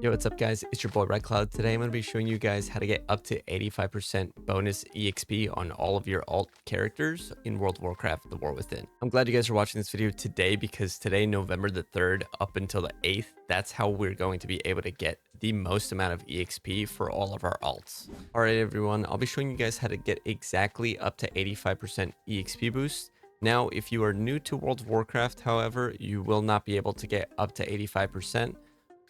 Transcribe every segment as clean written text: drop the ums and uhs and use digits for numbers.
Yo, what's up guys? It's your boy RedCloud. Today I'm going to be showing you guys how to get up to 85% bonus EXP on all of your alt characters in World of Warcraft, The War Within. I'm glad you guys are watching this video today because today, November the 3rd up until the 8th, that's how we're going to be able to get the most amount of EXP for all of our alts. Alright everyone, I'll be showing you guys how to get exactly up to 85% EXP boost. Now, if you are new to World of Warcraft, however, you will not be able to get up to 85%.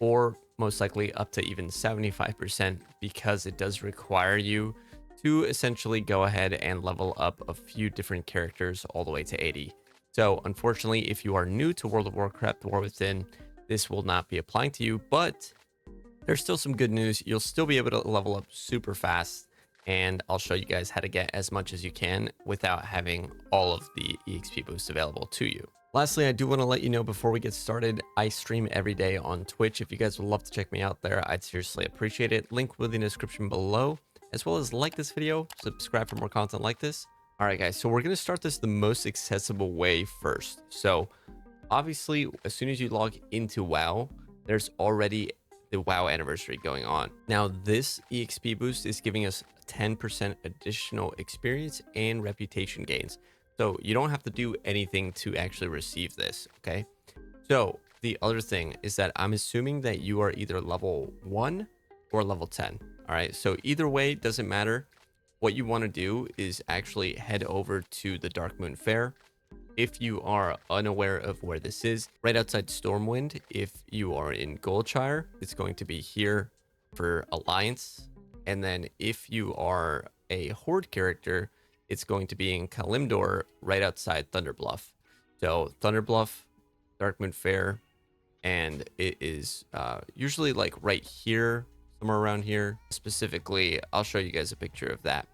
Or most likely up to even 75% because it does require you to essentially go ahead and level up a few different characters all the way to 80. So unfortunately, if you are new to World of Warcraft The War Within, this will not be applying to you, but there's still some good news. You'll still be able to level up super fast, and I'll show you guys how to get as much as you can without having all of the EXP boosts available to you. Lastly, I do want to let you know before we get started, I stream every day on Twitch. If you guys would love to check me out there, I'd seriously appreciate it. Link will be in the description below, as well as like this video, subscribe for more content like this. All right, guys, so we're going to start this the most accessible way first. So obviously, as soon as you log into WoW, there's already the WoW anniversary going on. Now, this EXP boost is giving us 10% additional experience and reputation gains. So you don't have to do anything to actually receive this, okay? So the other thing is that I'm assuming that you are either level 1 or level 10, all right? So either way, doesn't matter. What you want to do is actually head over to the Darkmoon Faire. If you are unaware of where this is, right outside Stormwind. If you are in Goldshire, it's going to be here for Alliance. And then if you are a Horde character, it's going to be in Kalimdor, right outside Thunderbluff. So Thunderbluff, Darkmoon Faire, and it is usually like right here, somewhere around here. Specifically, I'll show you guys a picture of that.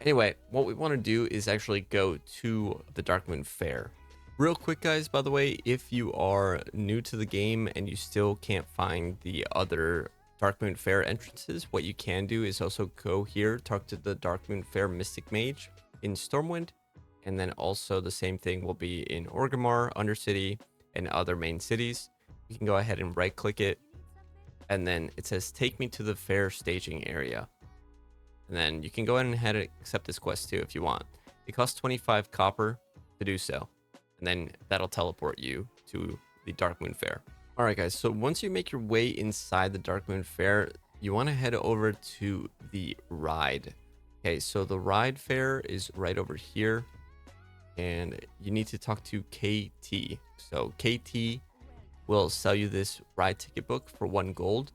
Anyway, what we want to do is actually go to the Darkmoon Faire. Real quick, guys, by the way, if you are new to the game and you still can't find the other Darkmoon Faire entrances, what you can do is also go here, talk to the Darkmoon Faire Mystic Mage in Stormwind, and then also the same thing will be in Orgrimmar, Undercity, and other main cities. You can go ahead and right click it, and then it says take me to the fair staging area, and then you can go ahead and accept this quest too if you want. It costs 25 copper to do so, and then that'll teleport you to the Darkmoon Faire. All right, guys, so once you make your way inside the Darkmoon Faire, you want to head over to the ride. Okay, so the ride fair is right over here, and you need to talk to KT. So KT will sell you this ride ticket book for 1 gold.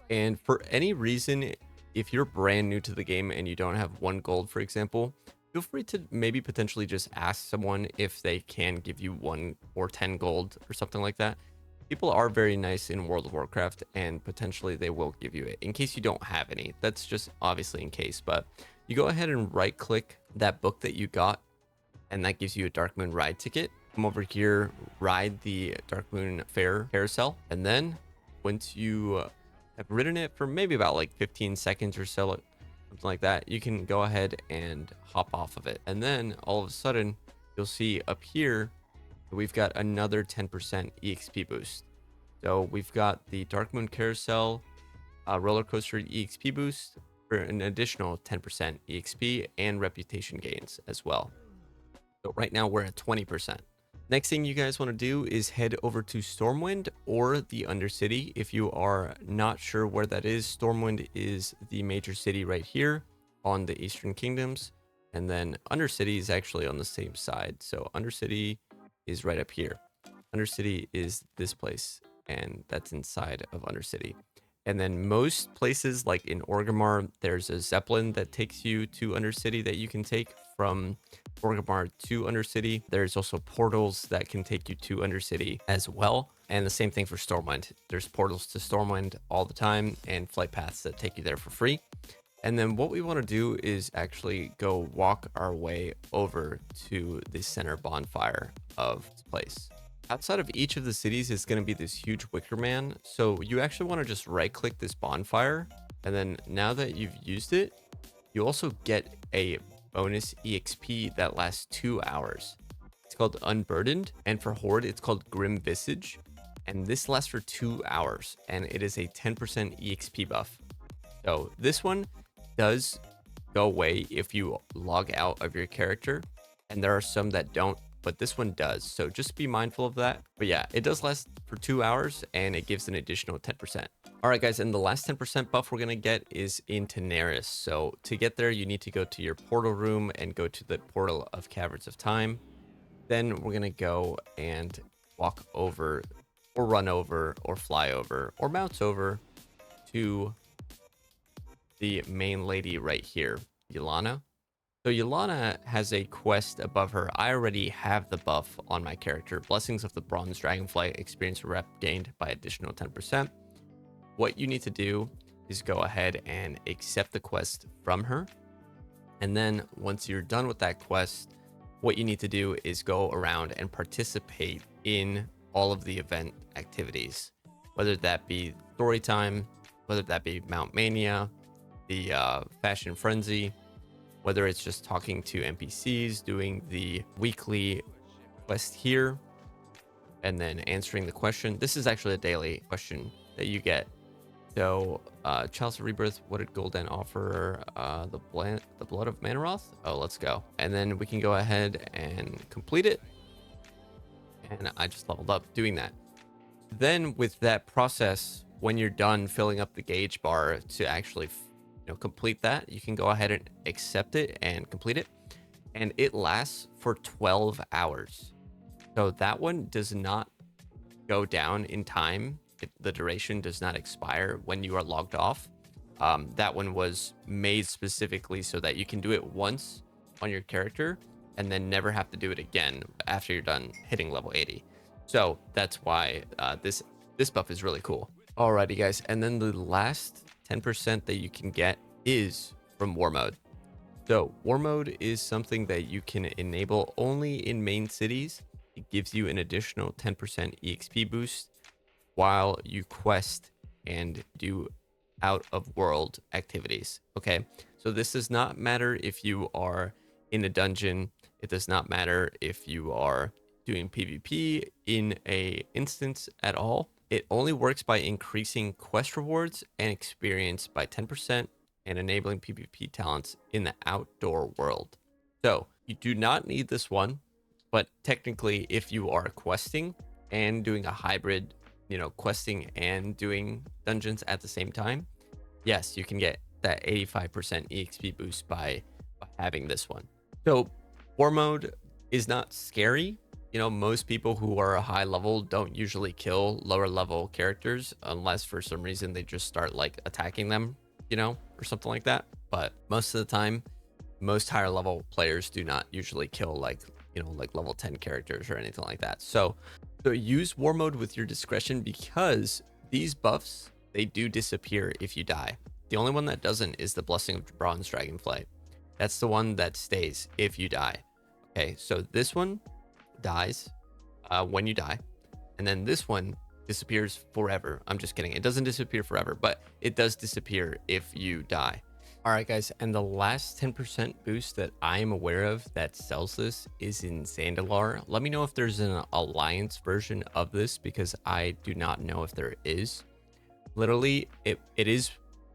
And for any reason, if you're brand new to the game and you don't have 1 gold, for example, feel free to maybe potentially just ask someone if they can give you 1 or 10 gold or something like that. People are very nice in World of Warcraft, and potentially they will give you it in case you don't have any. That's just obviously in case, but you go ahead and right click that book that you got, and that gives you a Darkmoon ride ticket. Come over here, ride the Darkmoon Faire carousel, and then once you have ridden it for maybe about like 15 seconds or so, something like that, you can go ahead and hop off of it. And then all of a sudden, you'll see up here, we've got another 10% EXP boost. So we've got the Darkmoon Carousel roller coaster EXP boost for an additional 10% EXP and reputation gains as well. So right now we're at 20%. Next thing you guys want to do is head over to Stormwind or the Undercity. If you are not sure where that is, Stormwind is the major city right here on the Eastern Kingdoms, and then Undercity is actually on the same side. So Undercity is right up here. Undercity is this place, and that's inside of Undercity. And then most places, like in Orgrimmar, there's a Zeppelin that takes you to Undercity that you can take from Orgrimmar to Undercity. There's also portals that can take you to Undercity as well. And the same thing for Stormwind. There's portals to Stormwind all the time and flight paths that take you there for free. And then what we want to do is actually go walk our way over to the center bonfire of this place. Outside of each of the cities is going to be this huge wicker man. So you actually want to just right click this bonfire. And then now that you've used it, you also get a bonus EXP that lasts 2 hours. It's called Unburdened. And for Horde, it's called Visage. and this lasts for 2 hours, and it is a 10% EXP buff. So this one does go away if you log out of your character, and there are some that don't, but this one does. So just be mindful of that. But yeah, it does last for 2 hours, and it gives an additional 10%. All right, guys, and the last 10% buff we're going to get is in Daenerys. So to get there, you need to go to your portal room and go to the portal of Caverns of Time. Then we're going to go and walk over or run over or fly over or bounce over to the main lady right here, Yelana. So Yelana has a quest above her. I already have the buff on my character. Blessings of the Bronze Dragonflight, experience rep gained by additional 10%. What you need to do is go ahead and accept the quest from her. And then once you're done with that quest, what you need to do is go around and participate in all of the event activities, whether that be story time, whether that be Mount Mania, the Fashion Frenzy, whether it's just talking to NPCs, doing the weekly quest here, and then answering the question. This is actually a daily question that you get. So, Chalice of Rebirth, what did Gul'dan offer? The Blood of Manaroth? Oh, let's go. And then we can go ahead and complete it. And I just leveled up doing that. Then with that process, when you're done filling up the gauge bar to actually complete that, you can go ahead and accept it and complete it. And it lasts for 12 hours. So that one does not go down in time. The duration does not expire when you are logged off. That one was made specifically so that you can do it once on your character and then never have to do it again after you're done hitting level 80. So that's why this buff is really cool. Alrighty, guys, and then the last 10% that you can get is from War Mode. So War Mode is something that you can enable only in main cities. It gives you an additional 10% EXP boost while you quest and do out of world activities. Okay, so this does not matter if you are in a dungeon. It does not matter if you are doing PvP in a instance at all. It only works by increasing quest rewards and experience by 10% and enabling PvP talents in the outdoor world. So you do not need this one, but technically if you are questing and doing a hybrid, questing and doing dungeons at the same time, yes, you can get that 85% EXP boost by having this one. So War Mode is not scary. Most people who are a high level don't usually kill lower level characters unless for some reason they just start like attacking them, or something like that. But most of the time, most higher level players do not usually kill like level 10 characters or anything like that. So use War Mode with your discretion, because these buffs, they do disappear if you die. The only one that doesn't is the Blessing of Bronze Dragonflight. That's the one that stays if you die. Okay, so this one dies when you die, and then this one disappears forever. I'm just kidding. It doesn't disappear forever, but it does disappear if you die. All right, guys, and the last 10% boost that I am aware of that sells this is in Zandalar. Let me know if there's an alliance version of this, because I do not know if there is. Literally, it is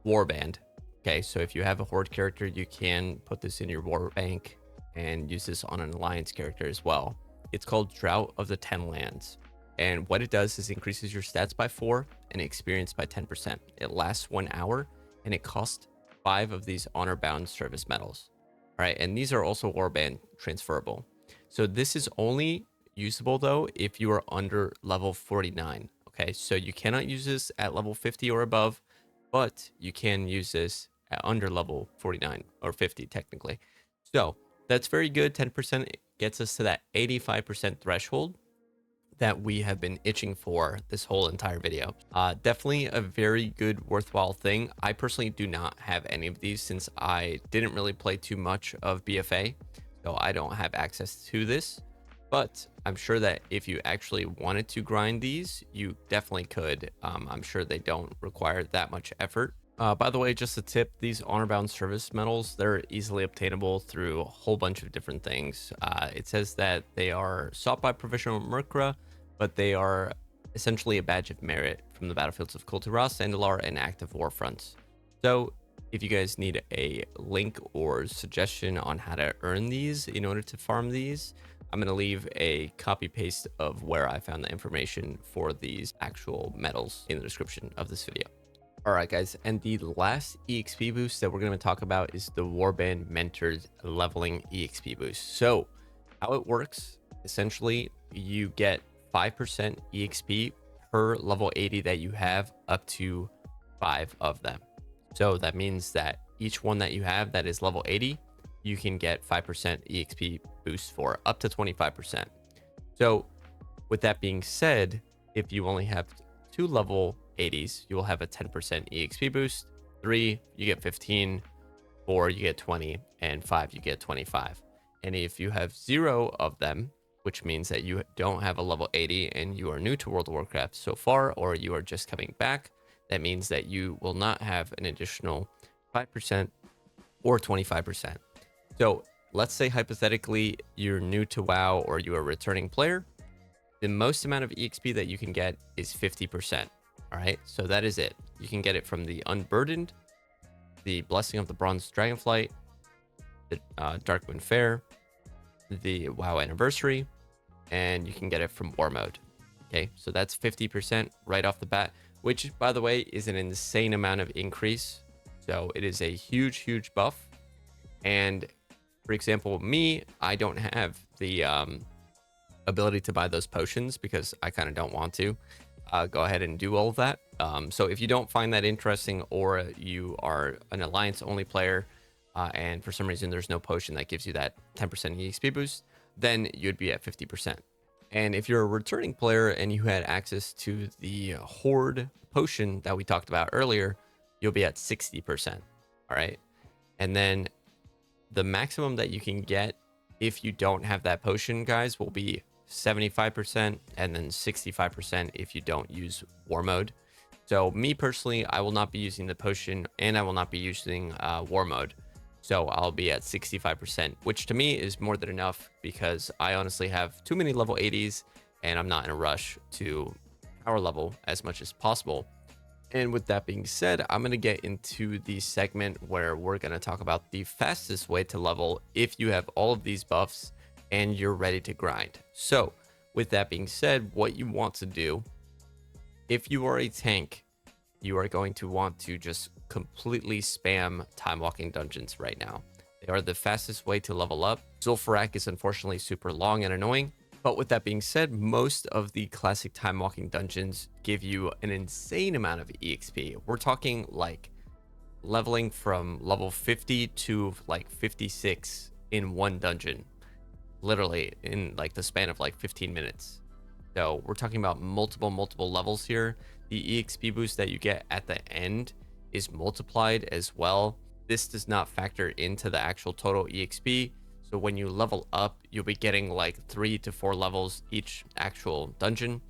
Warband. Okay, so if you have a Horde character, you can put this in your war bank and use this on an alliance character as well. It's called Draught of the 10 Lands. And what it does is increases your stats by 4 and experience by 10%. It lasts 1 hour, and it costs 5 of these honor-bound service medals. All right, and these are also Warband transferable. So this is only usable, though, if you are under level 49. Okay, so you cannot use this at level 50 or above, but you can use this at under level 49 or 50, technically. So that's very good. 10% gets us to that 85% threshold that we have been itching for this whole entire video. Definitely a very good, worthwhile thing. I personally do not have any of these since I didn't really play too much of BFA, so I don't have access to this. But I'm sure that if you actually wanted to grind these, you definitely could. I'm sure they don't require that much effort. By the way, just a tip, these honor-bound service medals, they're easily obtainable through a whole bunch of different things. It says that they are sought by professional Merkra, but they are essentially a badge of merit from the battlefields of Kultiras, Zandalar, and active war fronts. So if you guys need a link or suggestion on how to earn these in order to farm these, I'm going to leave a copy paste of where I found the information for these actual medals in the description of this video. All right, guys, and the last EXP boost that we're going to talk about is the Warband Mentored Leveling EXP boost. So how it works, essentially, you get 5% EXP per level 80 that you have, up to 5 of them. So that means that each one that you have that is level 80, you can get 5% EXP boost for, up to 25%. So with that being said, if you only have 2 level 80s, you will have a 10% EXP boost. 3, you get 15. 4, you get 20. And 5, you get 25. And if you have 0 of them, which means that you don't have a level 80 and you are new to World of Warcraft so far, or you are just coming back, that means that you will not have an additional 5% or 25%. So let's say hypothetically you're new to WoW or you're a returning player. The most amount of EXP that you can get is 50%. All right, so that is it. You can get it from the Unburdened, the Blessing of the Bronze Dragonflight, the Darkmoon Faire, the WoW Anniversary, and you can get it from War Mode. Okay, so that's 50% right off the bat, which, by the way, is an insane amount of increase. So it is a huge buff. And for example, me, I don't have the ability to buy those potions because I kind of don't want to go ahead and do all of that. So if you don't find that interesting, or you are an alliance only player and for some reason there's no potion that gives you that 10% EXP boost, then you'd be at 50%. And if you're a returning player and you had access to the Horde potion that we talked about earlier, you'll be at 60%. All right. And then the maximum that you can get if you don't have that potion, guys, will be 75%, and then 65% if you don't use War Mode. So me personally, I will not be using the potion, and I will not be using War Mode. So I'll be at 65%, which to me is more than enough, because I honestly have too many level 80s and I'm not in a rush to power level as much as possible. And with that being said, I'm going to get into the segment where we're going to talk about the fastest way to level if you have all of these buffs and you're ready to grind. So with that being said, what you want to do, if you are a tank, you are going to want to just completely spam time walking dungeons right now. They are the fastest way to level up. Zul'Farrak is unfortunately super long and annoying, but with that being said, most of the classic time walking dungeons give you an insane amount of EXP. We're talking like leveling from level 50 to like 56 in one dungeon, literally in like the span of like 15 minutes. So we're talking about multiple levels here. The EXP boost that you get at the end is multiplied as well. This does not factor into the actual total EXP. So when you level up, you'll be getting like 3 to 4 levels each actual dungeon.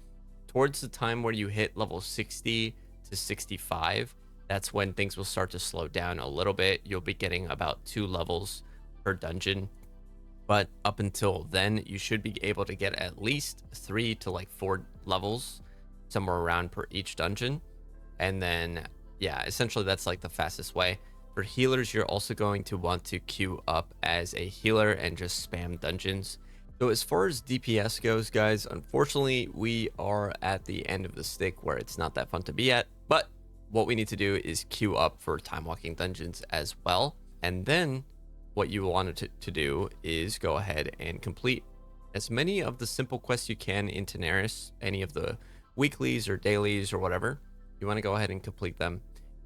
Towards the time where you hit level 60 to 65, that's when things will start to slow down a little bit. You'll be getting about 2 levels per dungeon. But up until then, you should be able to get at least 3 to like 4 levels, somewhere around per each dungeon. And then, yeah, essentially that's like the fastest way. For healers, you're also going to want to queue up as a healer and just spam dungeons. So as far as DPS goes, guys, unfortunately, we are at the end of the stick where it's not that fun to be at. But what we need to do is queue up for time walking dungeons as well. And then what you wanted to do is go ahead and complete as many of the simple quests you can in Tanaris, any of the weeklies or dailies or whatever. You want to go ahead and complete them.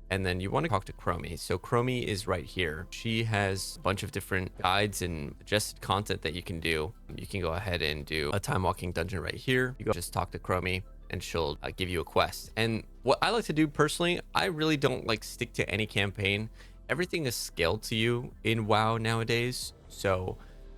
And then you want to talk to Chromie. So Chromie is right here. She has a bunch of different guides and suggested content that you can do. You can go ahead and do a time walking dungeon right here. You go just talk to Chromie and she'll give you a quest. And what I like to do personally, I really don't like stick to any campaign. Everything is scaled to you in WoW nowadays. So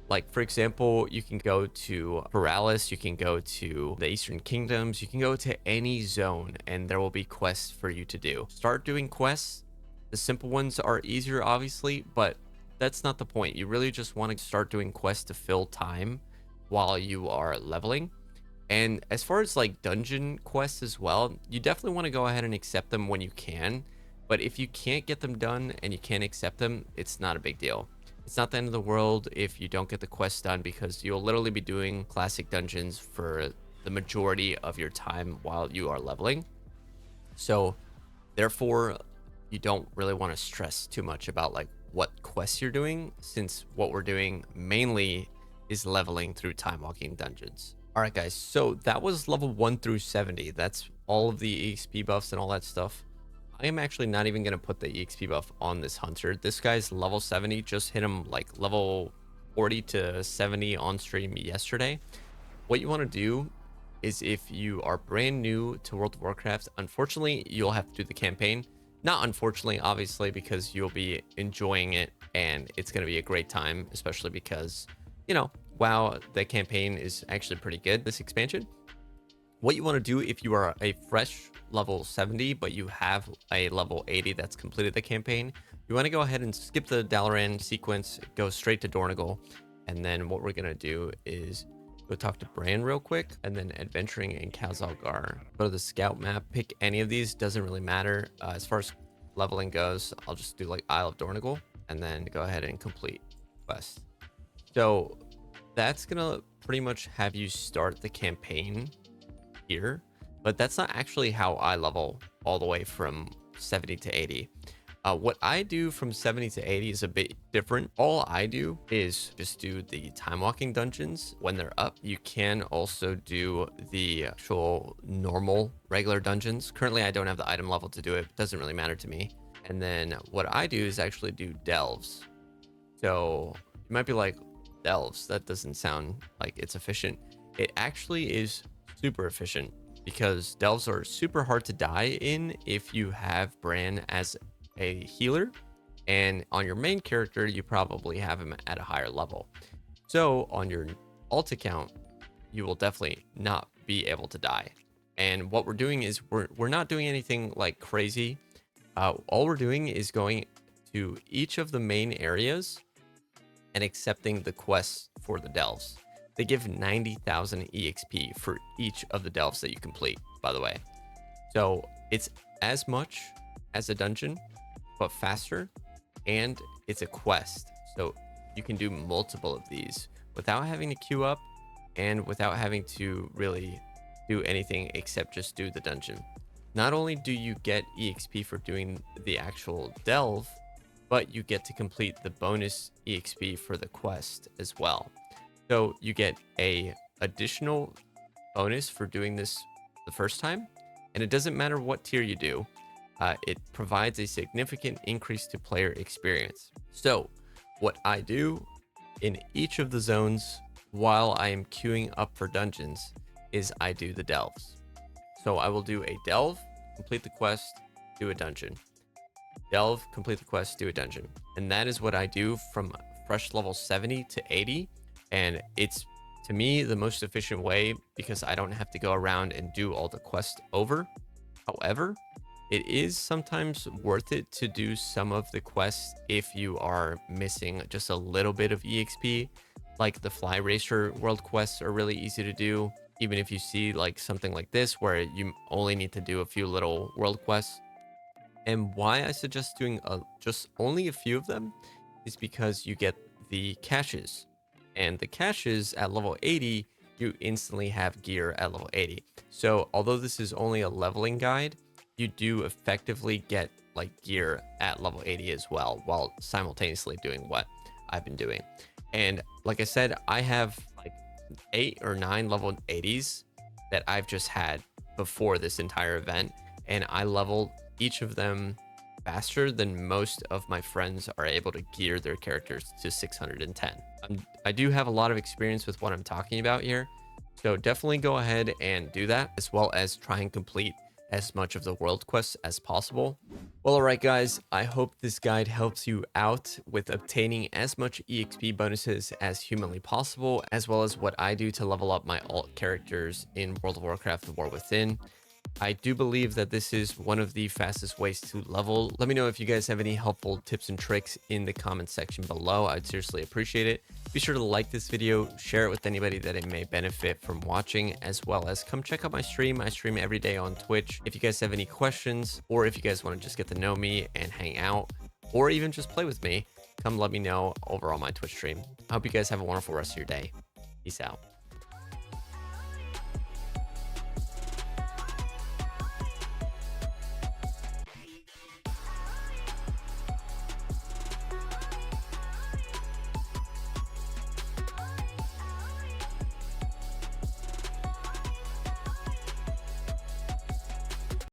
like, for example, you can go to Paralis, you can go to the Eastern Kingdoms, you can go to any zone and there will be quests for you to do. Start doing quests. The simple ones are easier, obviously, but that's not the point. You really just want to start doing quests to fill time while you are leveling. And as far as like dungeon quests as well, you definitely want to go ahead and accept them when you can. But if you can't get them done and you can't accept them, it's not a big deal. It's not the end of the world if you don't get the quest done, because you'll literally be doing classic dungeons for the majority of your time while you are leveling. So therefore, you don't really want to stress too much about like what quests you're doing, since what we're doing mainly is leveling through time walking dungeons. All right, guys, so that was level 1 through 70. That's all of the EXP buffs and all that stuff. I am actually not even going to put the EXP buff on this hunter. This guy's level 70, just hit him like level 40 to 70 on stream yesterday. What you want to do is, if you are brand new to World of Warcraft, unfortunately, you'll have to do the campaign. Not unfortunately, obviously, because you'll be enjoying it and it's going to be a great time, especially because, you know, WoW, the campaign is actually pretty good, this expansion. What you want to do if you are a fresh level 70, but you have a level 80 that's completed the campaign, you want to go ahead and skip the Dalaran sequence, go straight to Dornogal. And then what we're going to do is go talk to Bran real quick, and then adventuring in Khazalgar. Go to the scout map, pick any of these, doesn't really matter. As far as leveling goes, I'll just do like Isle of Dornogal and then go ahead and complete quest. So that's gonna pretty much have you start the campaign here, but that's not actually how I level all the way from 70 to 80. What I do from 70 to 80 is a bit different. All I do is just do the time walking dungeons when they're up. You can also do the actual normal regular dungeons. Currently, I don't have the item level to do it. It doesn't really matter to me. And then what I do is actually do delves. So you might be like, delves, that doesn't sound like it's efficient. It actually is super efficient, because delves are super hard to die in if you have Bran as a healer, and on your main character you probably have him at a higher level. So on your alt account, you will definitely not be able to die. And what we're doing is we're not doing anything like crazy. All we're doing is going to each of the main areas and accepting the quests for the delves. They give 90,000 EXP for each of the delves that you complete, by the way. So it's as much as a dungeon, but faster, and it's a quest. So you can do multiple of these without having to queue up and without having to really do anything except just do the dungeon. Not only do you get EXP for doing the actual delve, but you get to complete the bonus EXP for the quest as well. So you get a additional bonus for doing this the first time, and it doesn't matter what tier you do. It provides a significant increase to player experience. So what I do in each of the zones while I am queuing up for dungeons is I do the delves. So I will do a delve, complete the quest, do a dungeon. Delve, complete the quest, do a dungeon. And that is what I do from fresh level 70 to 80. And it's, to me, the most efficient way, because I don't have to go around and do all the quests over. However, it is sometimes worth it to do some of the quests if you are missing just a little bit of EXP. Like the Fly Racer world quests are really easy to do, even if you see like something like this where you only need to do a few little world quests. And why I suggest doing just only a few of them is because you get the caches. And the caches at level 80, you instantly have gear at level 80. So although this is only a leveling guide, you do effectively get like gear at level 80 as well, while simultaneously doing what I've been doing. And like I said, I have like 8 or 9 level 80s that I've just had before this entire event, and I leveled each of them faster than most of my friends are able to gear their characters to 610. I do have a lot of experience with what I'm talking about here, so definitely go ahead and do that, as well as try and complete as much of the world quests as possible. Well, alright guys, I hope this guide helps you out with obtaining as much EXP bonuses as humanly possible, as well as what I do to level up my alt characters in World of Warcraft: The War Within. I do believe that this is one of the fastest ways to level. Let me know if you guys have any helpful tips and tricks in the comment section below. I'd seriously appreciate it. Be sure to like this video, share it with anybody that it may benefit from watching, as well as come check out my stream. I stream every day on Twitch. If you guys have any questions, or if you guys want to just get to know me and hang out, or even just play with me, come let me know over on my Twitch stream. I hope you guys have a wonderful rest of your day. Peace out.